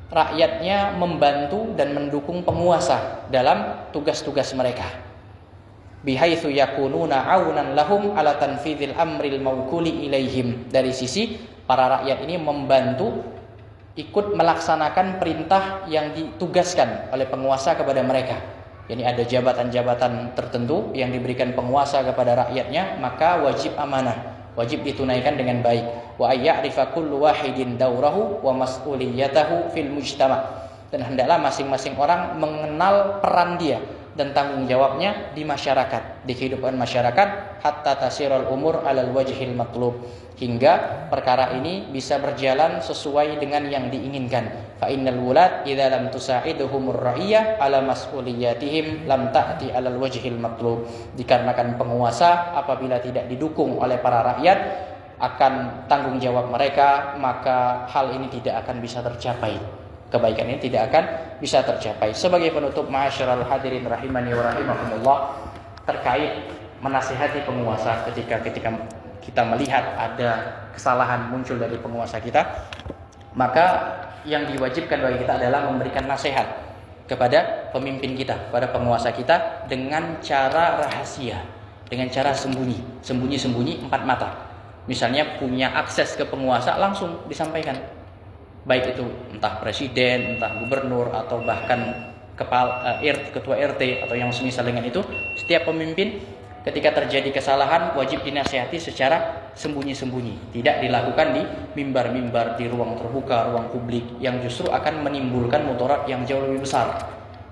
rakyatnya membantu dan mendukung penguasa dalam tugas-tugas mereka. Bihaitsu yakununa aunan lahum ala tanfidhil amril mawkuli ilaihim. Dari sisi para rakyat ini membantu ikut melaksanakan perintah yang ditugaskan oleh penguasa kepada mereka. Yani ada jabatan-jabatan tertentu yang diberikan penguasa kepada rakyatnya, maka wajib amanah, wajib ditunaikan dengan baik. Wa ayya'rifa kullu wahidin daurahu wa mas'uliyatahu fil mujtama'. Dan hendaklah masing-masing orang mengenal peran dia dan tanggung jawabnya di masyarakat, di kehidupan masyarakat, hatta tasirul umur alal wajhil matlub, hingga perkara ini bisa berjalan sesuai dengan yang diinginkan. Fa innal wulad idza lam tusa'iduhumur ra'iyah ala mas'uliyatihim lam ta'ti alal wajhil matlub. Dikarenakan penguasa apabila tidak didukung oleh para rakyat akan tanggung jawab mereka, maka hal ini tidak akan bisa tercapai. Kebaikan ini tidak akan bisa tercapai. Sebagai penutup, ma'asyiral hadirin rahimani wa rahimakumullah, terkait menasihati penguasa ketika kita melihat ada kesalahan muncul dari penguasa kita, maka yang diwajibkan bagi kita adalah memberikan nasihat kepada pemimpin kita, kepada penguasa kita dengan cara rahasia, dengan cara sembunyi-sembunyi empat mata. Misalnya punya akses ke penguasa, langsung disampaikan. Baik itu entah presiden, entah gubernur, atau bahkan ketua RT atau yang semisal dengan itu. Setiap pemimpin ketika terjadi kesalahan wajib dinasihati secara sembunyi-sembunyi, tidak dilakukan di mimbar-mimbar, di ruang terbuka, ruang publik, yang justru akan menimbulkan mudarat yang jauh lebih besar.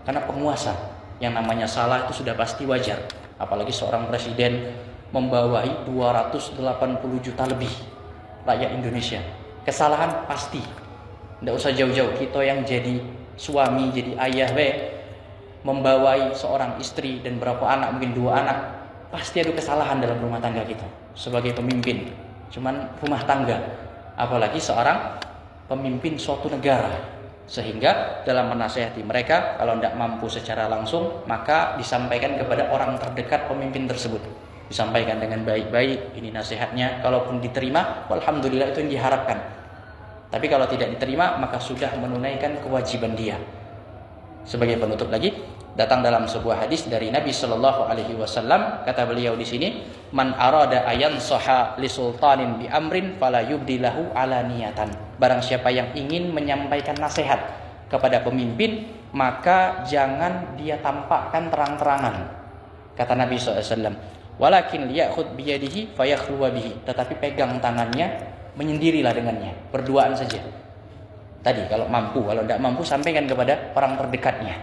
Karena penguasa yang namanya salah itu sudah pasti wajar, apalagi seorang presiden membawahi 280 juta lebih rakyat Indonesia. Kesalahan pasti. Tidak usah jauh-jauh, kita yang jadi suami, jadi ayah, membawai seorang istri dan berapa anak, mungkin 2 anak, pasti ada kesalahan dalam rumah tangga kita sebagai pemimpin. Cuman rumah tangga, apalagi seorang pemimpin suatu negara. Sehingga dalam menasihati mereka, kalau tidak mampu secara langsung, maka disampaikan kepada orang terdekat pemimpin tersebut. Disampaikan dengan baik-baik, ini nasihatnya. Kalaupun diterima, alhamdulillah, itu yang diharapkan. Tapi kalau tidak diterima, maka sudah menunaikan kewajiban dia. Sebagai penutup lagi, datang dalam sebuah hadis dari Nabi Shallallahu Alaihi Wasallam, kata beliau di sini, man arada ayan soha li sultanin bi amrin fala yubdilahu alaniyatan. Barang siapa yang ingin menyampaikan nasihat kepada pemimpin, maka jangan dia tampakkan terang-terangan. Kata Nabi SAW, walakin liyakhud biyadihi fayakhluwa bihi. Tetapi pegang tangannya, menyendirilah dengannya, berduaan saja. Tadi kalau mampu, kalau tidak mampu sampaikan kepada orang terdekatnya.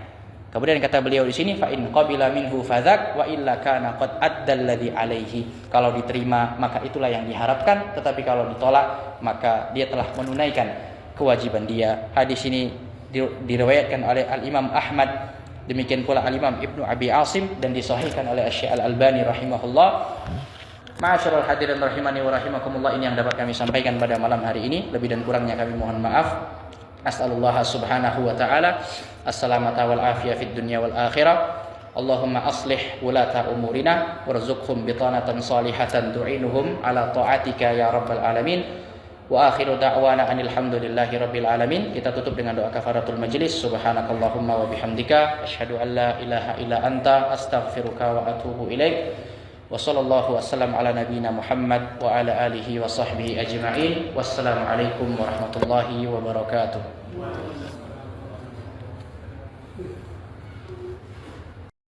Kemudian kata beliau di sini, fa in qabila minhu fadzak wa illa kana qad addal ladzi alaihi. Kalau diterima maka itulah yang diharapkan, tetapi kalau ditolak maka dia telah menunaikan kewajiban dia. Hadis ini diriwayatkan oleh Al-Imam Ahmad, demikian pula Al-Imam Ibnu Abi Asim, dan disahihkan oleh Asy-Syaikh Al-Albani rahimahullah. Ma'asyiral hadirin rahimani wa rahimakumullah, ini yang dapat kami sampaikan pada malam hari ini. Lebih dan kurangnya kami mohon maaf. As'alullah subhanahu wa ta'ala as-salamata wal afiyah fid dunya wal akhirah. Allahumma aslih wulata umurina warzuqhum bitanatan salihatan tu'inuhum ala ta'atika ya rabbal alamin. Wa akhiru da'wana anil hamdulillahi rabbil alamin. Kita tutup dengan doa kafaratul majlis. Subhanakallahumma wa bihamdika asyhadu an la ilaha illa anta astaghfiruka wa atubu ilaik. Wa sallallahu wasallam ala nabiyyina Muhammad wa ala alihi wa sahbihi ajma'in. Wassalamualaikum warahmatullahi wabarakatuh.